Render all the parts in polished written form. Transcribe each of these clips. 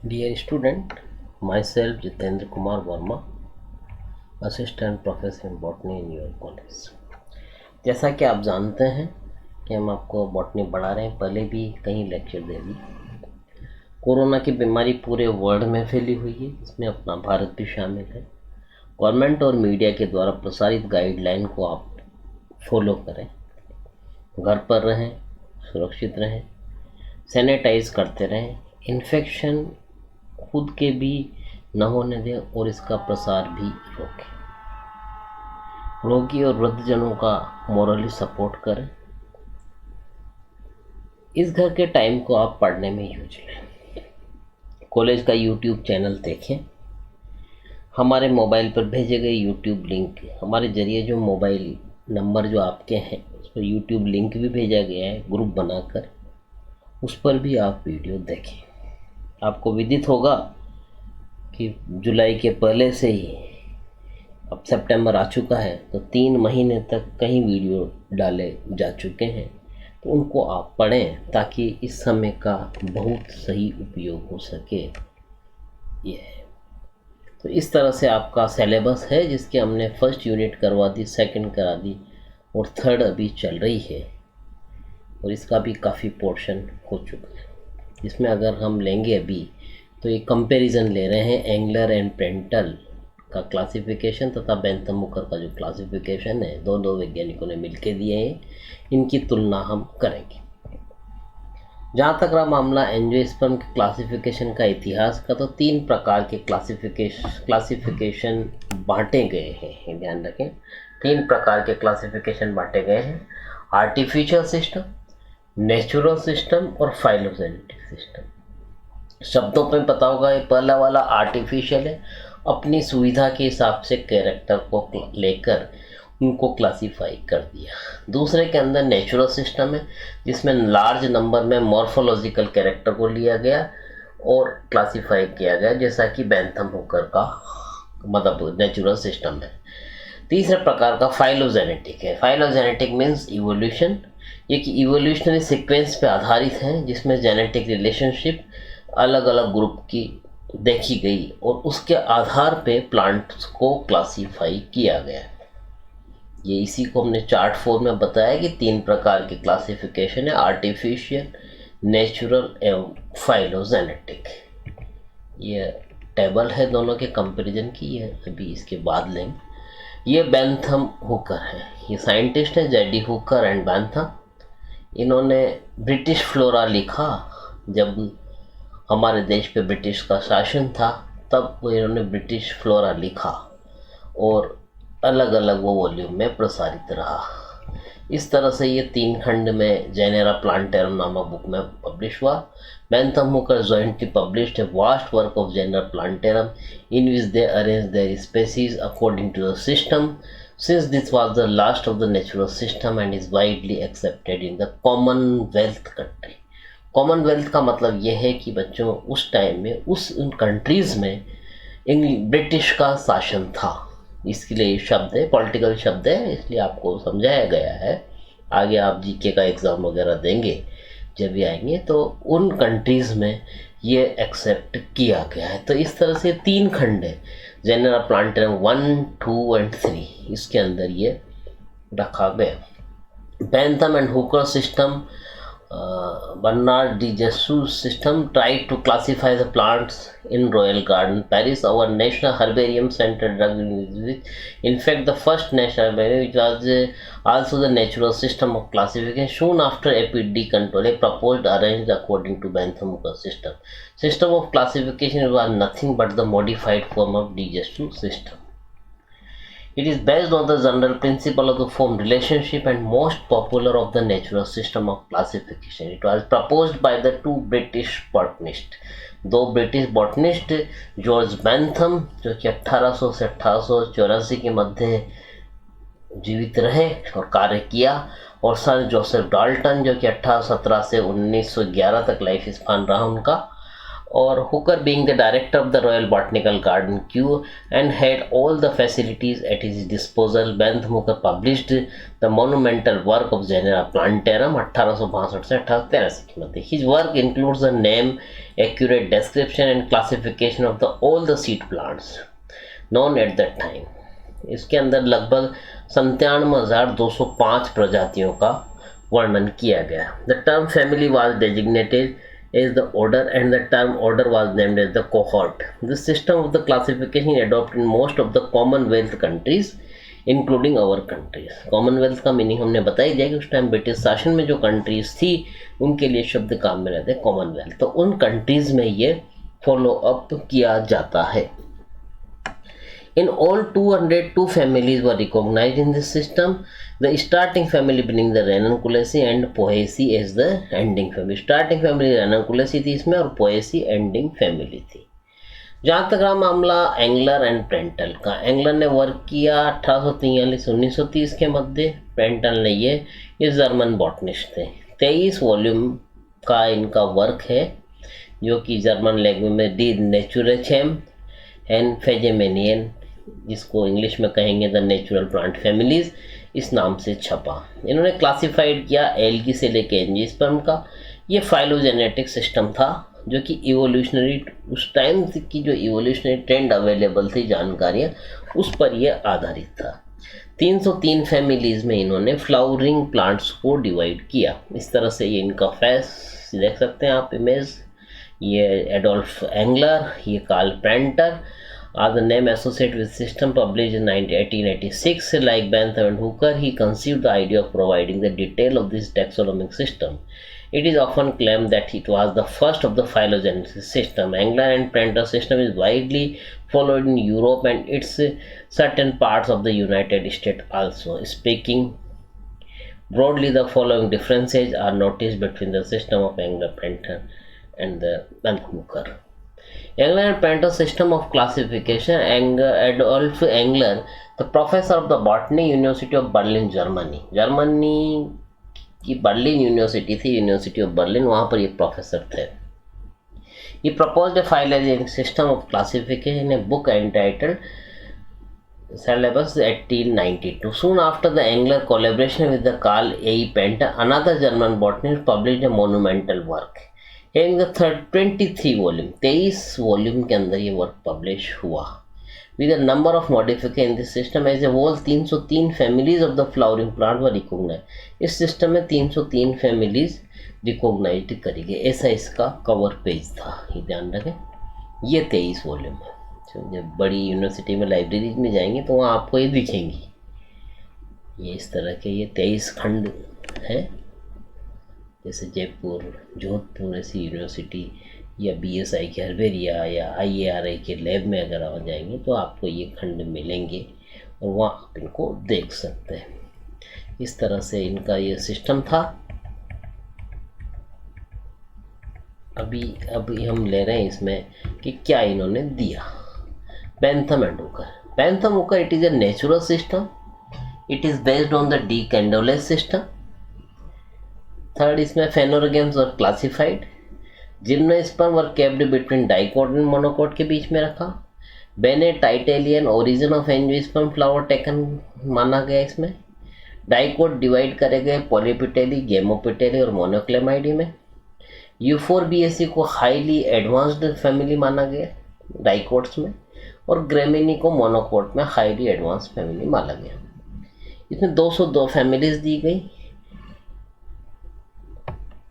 Dear student, myself Jitendra Kumar Verma, Assistant Professor in Botany in your college। जैसा कि आप जानते हैं कि हम आपको बॉटनी पढ़ा रहे हैं, पहले भी कई लेक्चर दे दिए। कोरोना की बीमारी पूरे वर्ल्ड में फैली हुई है, इसमें अपना भारत भी शामिल है। गवर्नमेंट और मीडिया के द्वारा प्रसारित गाइडलाइन को आप फॉलो करें, घर पर रहें, सुरक्षित रहें, सैनिटाइज करते रहें, इन्फेक्शन खुद के भी न होने दें और इसका प्रसार भी रोकें। रोगी और वृद्धजनों का मोरली सपोर्ट करें। इस घर के टाइम को आप पढ़ने में यूज लें। कॉलेज का यूट्यूब चैनल देखें। हमारे मोबाइल पर भेजे गए यूट्यूब लिंक हमारे जरिए जो मोबाइल नंबर जो आपके हैं उस पर यूट्यूब लिंक भी भेजा गया है ग्रुप बनाकर, उस पर भी आप वीडियो देखें। आपको विदित होगा कि जुलाई के पहले से ही अब सितंबर आ चुका है, तो 3 महीने तक कई वीडियो डाले जा चुके हैं, तो उनको आप पढ़ें ताकि इस समय का बहुत सही उपयोग हो सके। ये है, तो इस तरह से आपका सिलेबस है जिसके हमने फर्स्ट यूनिट करवा दी, सेकंड करा दी और थर्ड अभी चल रही है, और इसका भी काफ़ी पोर्शन हो चुका है। इसमें अगर हम लेंगे अभी तो ये कंपैरिजन ले रहे हैं एंगलर एंड प्रेंटल का क्लासिफिकेशन तथा बेंथम मुकर का जो क्लासिफिकेशन है, दो वैज्ञानिकों ने मिलकर दिए हैं, इनकी तुलना हम करेंगे। जहाँ तक रहा मामला एंजियोस्पर्म के क्लासिफिकेशन का इतिहास का, तो 3 प्रकार के क्लासिफिकेशन बांटे गए हैं, ध्यान रखें। 3 प्रकार के क्लासिफिकेशन बांटे गए हैं: आर्टिफिशियल सिस्टम, नेचुरल सिस्टम और फाइलोजेनेटिक सिस्टम। शब्दों पे पता होगा, ये पहला वाला आर्टिफिशियल है, अपनी सुविधा के हिसाब से कैरेक्टर को लेकर उनको क्लासीफाई कर दिया। दूसरे के अंदर नेचुरल सिस्टम है, जिसमें लार्ज नंबर में मॉर्फोलॉजिकल कैरेक्टर को लिया गया और क्लासीफाई किया गया, जैसा कि बेंथम हुकर का मतलब नेचुरल सिस्टम है। तीसरे प्रकार का फाइलोजेनेटिक है। फाइलोजेनेटिक मीन्स इवोल्यूशन, ये कि इवोल्यूशनरी सीक्वेंस पे आधारित है, जिसमें जेनेटिक रिलेशनशिप अलग अलग ग्रुप की देखी गई और उसके आधार पे प्लांट्स को क्लासीफाई किया गया। ये इसी को हमने चार्ट फॉर्म में बताया कि 3 प्रकार की क्लासिफिकेशन है: आर्टिफिशियल, नेचुरल एवं फाइलोजेनेटिक। ये टेबल है दोनों के कंपैरिजन की, ये अभी इसके बाद लेंगे। ये बेंथम हुकर है, ये साइंटिस्ट है जेडी हुकर एंड बेंथम। इन्होंने ब्रिटिश फ्लोरा लिखा, जब हमारे देश पे ब्रिटिश का शासन था तब वो इन्होंने ब्रिटिश फ्लोरा लिखा और अलग अलग वो वॉल्यूम में प्रसारित रहा। इस तरह से ये 3 खंड में जेनेरा प्लांटेरम नामक बुक में पब्लिश हुआ। Bentham Hooker jointly published a vast work of Genera Plantarum in which they arrange their species according to the system, since this was the last of the natural system and is widely accepted in the Commonwealth country। Commonwealth का मतलब यह है कि बच्चों उस time में उस उन कंट्रीज़ में ब्रिटिश का शासन था, इसके लिए शब्द है, पॉलिटिकल शब्द है, इसलिए आपको समझाया गया है। आगे आप जीके का एग्ज़ाम वगैरह देंगे जब भी आएंगे तो उन कंट्रीज़ में ये एक्सेप्ट किया गया है। तो इस तरह से 3 खंड है, जेनेरा प्लांटेरम 1, 2 एंड 3, इसके अंदर ये रखा गया। Bentham and Hooker system, Bernard de Jesus system tried to classify the plants in Royal Garden, Paris. Our National Herbarium Center drug which in fact the first national herbarium, which was also the natural system of classification. Soon after APD control, a proposed arranged according to Bentham Hooker system. System of classification was nothing but the modified form of digestive system. It is based on the general principle of the form relationship and most popular of the natural system of classification. It was proposed by the 2 British botanists, 2 British botanist, George Bentham जो कि 1800 से 1884 के मध्य जीवित रहे और कार्य किया, और सर जोसेफ डाल्टन जो कि 1817 से 1911 तक लाइफ स्पान रहा उनका, और Hooker being the director of the Royal Botanical Garden Kew and had all the facilities at his disposal, Bentham Hooker published the monumental work of Genera Plantarum 1862 से 1883 की मध्य. His work includes the name, accurate description and classification of all the seed plants known at that time. इसके अंदर लगभग 97,205 प्रजातियों का वर्णन किया गया. The term family was designated as the order and the term order was named as the cohort. This system of the classification is adopted in most of the Commonwealth countries including our countries. Commonwealth का मीनिंग हमने बता ही दिया कि उस time British शासन में जो कंट्रीज थी उनके लिए शब्द काम में रहते हैं कॉमनवेल्थ. तो उन कंट्रीज में ये फॉलो अप किया जाता है. In all 202 families were recognized in this system. The starting family being the Ranunculaceae and Poaceae as the ending family. Starting family Ranunculaceae थी इसमें और Poaceae ending family थी. जहाँ तक रहा मामला एंगलर एंड प्रेंटल का, एंगलर ने वर्क किया 1843-1930 के मध्य. प्रेंटल ने ये जर्मन बॉटनिस्ट थे. 23 वॉल्यूम का इनका वर्क है जो कि जर्मन लैंग्वेज में डी नेचुरेचेम एंड फेजेमेनियन, जिसको इंग्लिश में कहेंगे द नेचुरल प्लांट फैमिलीज, इस नाम से छपा. इन्होंने क्लासिफाइड किया एल्गी से लेके एंजियोस्पर्म का. ये फाइलोजेनेटिक सिस्टम था जो कि इवोल्यूशनरी, उस टाइम की जो इवोल्यूशनरी ट्रेंड अवेलेबल थी जानकारियाँ, उस पर यह आधारित था. 303 फैमिलीज में इन्होंने फ्लावरिंग प्लांट्स को डिवाइड किया. इस तरह से ये इनका फेस देख सकते हैं आप इमेज. ये एडोल्फ एंगलर, ये Karl प्रेंटर are the name associated with system published in 1886. Like Bentham and Hooker, he conceived the idea of providing the detail of this taxonomic system. It is often claimed that it was the first of the phylogenetic system. Engler and Prenter system is widely followed in Europe and its certain parts of the United States also. Speaking broadly, the following differences are noticed between the system of Engler, Prenter and the Bentham Hooker. Engler and Prenter system of classification. Adolf Engler, the professor of the botany, University of Berlin, Germany. Germany की Berlin university थी, university of Berlin, वहाँ पर ये professor थे. He proposed a phylogenetic system of classification in a book entitled Syllabus 1892. Soon after the Engler collaboration with the Carl A. Prenter, another German botanist, published a monumental work. In the 23 volume, 23 volume के अंदर ये work publish हुआ. With a number of modification in this system as a whole 303 families of the flowering plant were recognize. इस system में 303 families recognise करी गई. ऐसा इसका कवर पेज था, ये ध्यान रखें. ये 23 वॉल्यूम है. जब बड़ी यूनिवर्सिटी में लाइब्रेरीज में जाएंगे तो वहाँ आपको ये दिखेंगी. ये इस तरह के ये 23 खंड हैं. जैसे जयपुर, जोधपुर ऐसी यूनिवर्सिटी या BSI के हर्बेरिया या IARI के लैब में अगर आप जाएंगे तो आपको ये खंड मिलेंगे और वहाँ आप इनको देख सकते हैं. इस तरह से इनका ये सिस्टम था. अभी हम ले रहे हैं इसमें कि क्या इन्होंने दिया. Bentham and Hooker. Bentham Hooker, it is a natural system. It is based on the D. Candoles system. Third, इसमें फेनोरगेम्स और क्लासिफाइड. जिम्नोस्पर्म और kept between dicot and monocot के बीच में रखा. Bennettitalean origin of angiosperm flower taken माना गया. इसमें डाइकोट डिवाइड करे गए पॉलीपिटेली, गेमोपिटेली और मोनोक्लेमाइडी में. यूफोरबिएसी को हाईली एडवांस्ड फैमिली माना गया डाइकोट्स में, और ग्रेमिनी को मोनोकोट में हाईली एडवांस फैमिली माना गया. इसमें 202 फैमिलीज दी गई.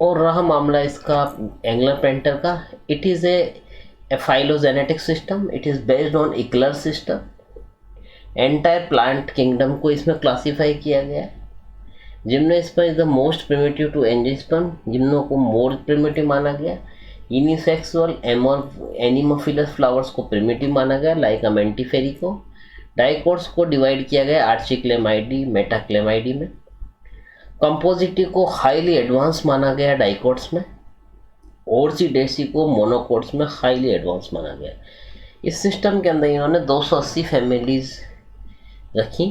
और रहा मामला इसका एंगलर प्रेंटर का. It is a phylogenetic system. It is based on Eichler system. Entire plant kingdom को इसमें क्लासीफाई किया गया है. Gymnosperm is the most primitive to angiosperm. Gymno को मोर प्रिमिटिव माना गया. यूनिसेक्सुअल एनिमोफिलस फ्लावर्स को प्रिमिटिव माना गया, लाइक अमेंटिफेरी को. डाइकोट्स को डिवाइड किया गया आर्चिक्लेमाइडी, मेटाक्लेमाइडी में. कंपोजिटी को हाईली एडवांस माना गया डाइकोट्स में. ओर्चिडेसी को मोनोकोट्स में हाईली एडवांस माना गया. इस सिस्टम के अंदर इन्होंने 280 फैमिलीज रखी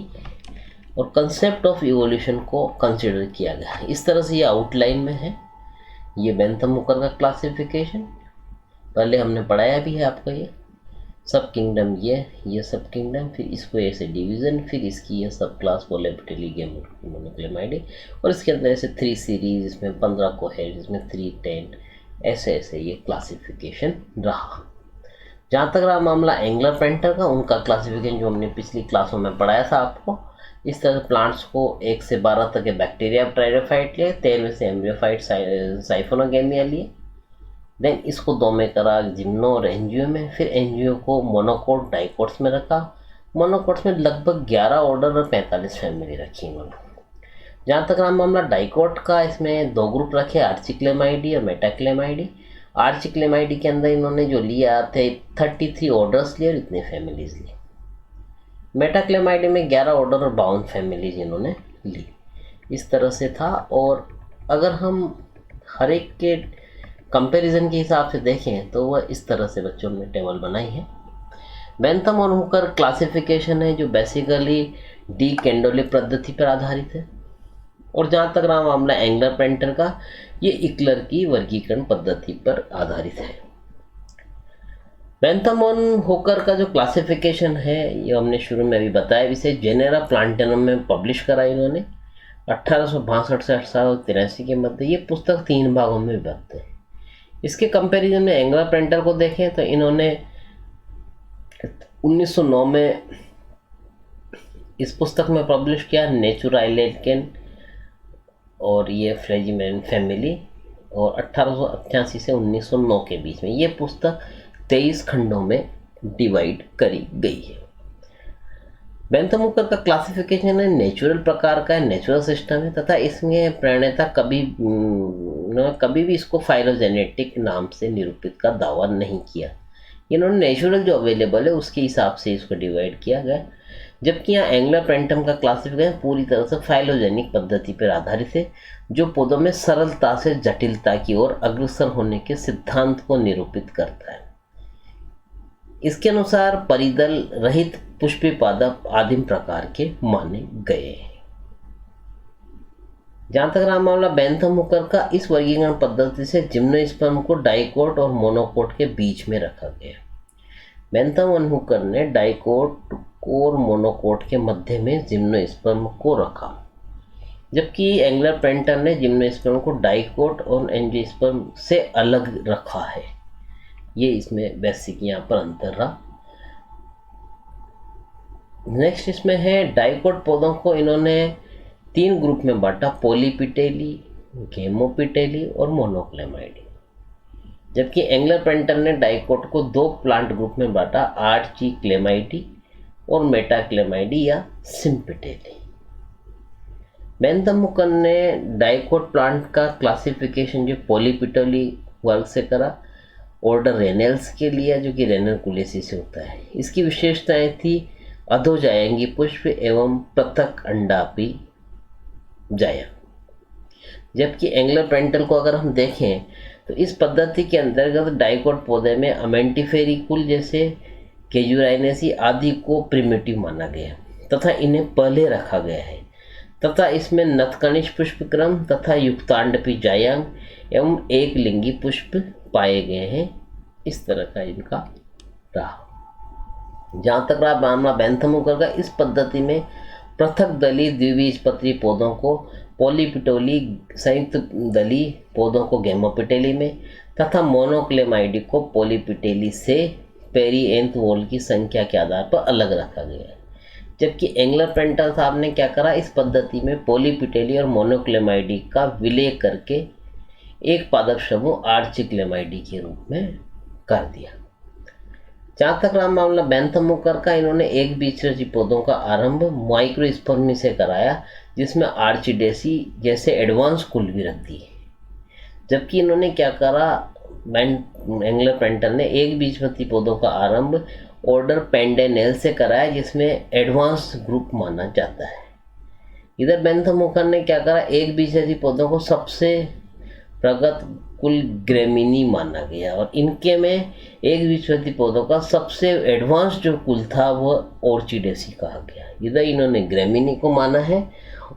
और कंसेप्ट ऑफ इवोल्यूशन को कंसिडर किया गया. इस तरह से ये आउटलाइन में है. ये बेंथम हुकर का क्लासिफिकेशन. पहले हमने पढ़ाया भी है आपको। ये सब किंगडम, ये सब किंगडम, फिर इसको ऐसे डिवीज़न, फिर इसकी ये सब क्लास पोलिपिटेली मोनोक्लेमाइडी, और इसके अंदर ऐसे 3 सीरीज, इसमें 15 कोहेड, इसमें 3, 10, ऐसे ऐसे ये क्लासिफिकेशन रहा। जहाँ तक रहा मामला एंगलर पेंटर का, उनका क्लासिफिकेशन जो हमने पिछली क्लासों में पढ़ाया था आपको, इस तरह प्लांट्स को 1 से 12 तक के बैक्टीरिया ट्राइडोफाइट लिए, 13 से एम्ब्रियोफाइट साइफोनोगेमिया लिए, देन इसको 2 में करा जिम्नो और एनजीओ में, फिर एनजीओ को मोनोकोट डाइकोट्स में रखा। मोनोकोट्स में लगभग 11 ऑर्डर और 45 फैमिली रखी इन्होंने। जहाँ तक रहा मामला डाइकोट का, इसमें 2 ग्रुप रखे, आर्चिक्लेमाइडी और मेटाक्लेमाइडी। आर्चिक्लेमाइडी के अंदर इन्होंने जो लिया थे 33 ऑर्डर्स लिए और इतने फैमिलीज लिए। मेटाक्लेमाइडी में 11 ऑर्डर और 52 फैमिलीज इन्होंने ली। इस तरह से था। और अगर हम हर एक के कंपैरिजन के हिसाब से देखें तो वह इस तरह से बच्चों ने टेबल बनाई है। बेंथम और हुकर क्लासिफिकेशन है जो बेसिकली डी कैंडोले पद्धति पर आधारित है। और जहाँ तक रहा मामला एंगलर पेंटर का, ये इकलर की वर्गीकरण पद्धति पर आधारित है। बेंथम और हुकर का जो क्लासिफिकेशन है ये हमने शुरू में अभी बताया, इसे जेनेरा प्लांटेनम में पब्लिश करा इन्होंने 1862 से 1883 के मध्य। ये पुस्तक 3 भागों में विभक्त है। इसके कंपैरिजन में एंगलर पेंटर को देखें तो इन्होंने 1909 में इस पुस्तक में पब्लिश किया नेचुराइलेकेन और ये फ्लेजिमेन फैमिली, और 1888 से 1909 के बीच में ये पुस्तक 23 खंडों में डिवाइड करी गई है। बेंथम हुकर का क्लासिफिकेशन है नेचुरल प्रकार का है, नेचुरल सिस्टम है, तथा इसमें प्रणेता कभी भी इसको फाइलोजेनेटिक नाम से निरूपित का दावा नहीं किया। इन्होंने नेचुरल जो अवेलेबल है उसके हिसाब से इसको डिवाइड किया गया, जबकि यहाँ एंगलर पेंटम का क्लासिफिकेशन पूरी तरह से फाइलोजेनिक पद्धति पर आधारित है, जो पौधों में सरलता से जटिलता की ओर अग्रसर होने के सिद्धांत को निरूपित करता है। इसके अनुसार परिदल रहित पुष्पी पादप आदिम प्रकार के माने गए हैं। जहाँ तक रहा मामला बेंथम हुकर का, इस वर्गीकरण पद्धति से जिम्नोस्पर्म को डाइकोट और मोनोकोट के बीच में रखा गया। बेंथम और हुकर ने डाइकोट और मोनोकोट के मध्य में जिम्नोस्पर्म को रखा, जबकि एंगलर पेंटर ने जिम्नोस्पर्म को डाइकोट और एंजियोस्पर्म से अलग रखा है। ये इसमें बेसिक यहाँ पर अंतर रहा। नेक्स्ट इसमें है डाइकोट पौधों को इन्होंने 3 ग्रुप में बांटा, पोलीपिटेली, गेमोपिटेली और मोनोक्लेमाइडी, जबकि एंगलर पेंटर ने डाइकोट को 2 प्लांट ग्रुप में बांटा, आर्चिक्लेमाइडी और मेटाक्लेमाइडी या सिम्पिटेली। बेंथम हुकर ने डाइकोट प्लांट का क्लासिफिकेशन जो पोलीपिटेली वर्ग से करा, ऑर्डर रेनेल्स के लिए जो कि रेनलकुलेसी से होता है। इसकी विशेषताएं थी अधोजायंगी पुष्प एवं पृथक अंडापी जाया। जबकि एंगलर पेंटल को अगर हम देखें तो इस पद्धति के अंतर्गत डाइकोट पौधे में अमेंटिफेरी कुल जैसे केजुराइनेसी आदि को प्रिमिटिव माना गया तथा इन्हें पहले रखा गया है, तथा इसमें नतकनिष्ठ पुष्प क्रम तथा युक्तांडपी जायांग एवं एक लिंगी पुष्प पाए गए हैं। इस तरह का इनका रहा। जहाँ तक रहा मामला बेंथम हुकर का, इस पद्धति में पृथक दली द्विबीजपत्री पौधों को पोलीपिटेली, संयुक्त दली पौधों को गेमोपिटेली में तथा मोनोक्लेमाइडी को पोलीपिटेली से पेरीएंथ वॉल की संख्या के आधार पर अलग रखा गया है। जबकि एंगलर पेंटर साहब ने क्या करा, इस पद्धति में पोलीपिटेली और मोनोक्लेमाइडी का विलय करके एक पादप समूह आर्चिक्लेमाइडी के रूप में कर दिया। जहाँ तक रहा मामला बेंथम हुकर का, इन्होंने एक बीजरहित पौधों का आरंभ माइक्रोस्पर्मी से कराया, जिसमें आर्चिडेसी जैसे एडवांस कुल भी रख दिए। जबकि इन्होंने क्या करा, एंगलर पेंटर ने एक बीजपत्री पौधों का आरंभ ऑर्डर पेंडेनेल से कराया, जिसमें एडवांस ग्रुप माना जाता है। इधर बेंथम हुकर ने क्या करा, एक बीजपत्री पौधों को सबसे प्रगत कुल ग्रेमिनी माना गया और इनके में एक बीजपत्री पौधों का सबसे एडवांस जो कुल था वह ऑर्चिडेसी कहा गया। इधर इन्होंने ग्रेमिनी को माना है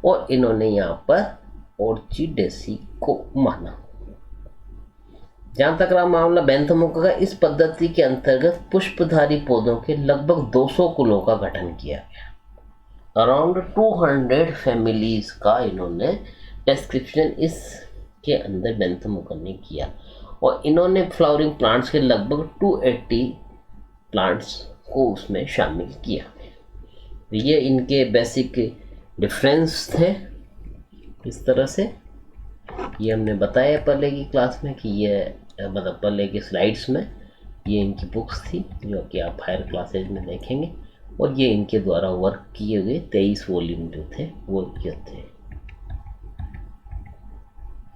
और इन्होंने यहाँ पर ऑर्चिडेसी को माना। जहाँ तक रहा मामला बेंथमुखा का, इस पद्धति के अंतर्गत पुष्पधारी पौधों के लगभग 200 कुलों का गठन किया गया। अराउंड 200 फैमिलीज का इन्होंने डिस्क्रिप्शन इसके अंदर बेंथमुखा ने किया, और इन्होंने फ्लावरिंग प्लांट्स के लगभग 280 प्लांट्स को उसमें शामिल किया। ये इनके बेसिक डिफरेंस थे। इस तरह से ये हमने बताया पहले की क्लास में कि ये मतलब पहले की स्लाइड्स में ये इनकी बुक्स थी जो कि आप हायर क्लासेज में देखेंगे, और ये इनके द्वारा वर्क किए हुए 23 वॉल्यूम जो थे वो ये थे।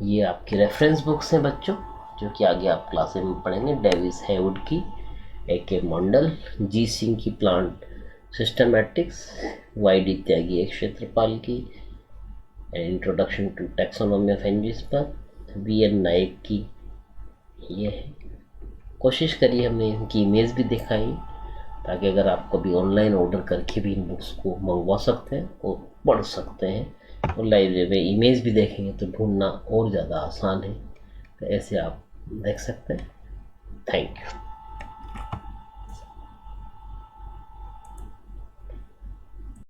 ये आपकी रेफरेंस बुक्स हैं बच्चों, जो कि आगे आप क्लासेज में पढ़ेंगे। डेविस हेवुड की, A.K. मंडल, जी सिंह की प्लांट सिस्टमैटिक्स, Y.D. त्यागी एक क्षेत्रपाल की introduction to taxonomy of angiosperm, V.N. Nayak की ये है। कोशिश करिए हमने इनकी इमेज भी दिखाई, ताकि अगर आप कभी ऑनलाइन ऑर्डर करके भी इन बुक्स को मंगवा सकते हैं और पढ़ सकते हैं, और लाइब्रेरी में इमेज भी देखेंगे तो ढूंढना और ज़्यादा आसान है। तो ऐसे आप देख सकते हैं। Thank you.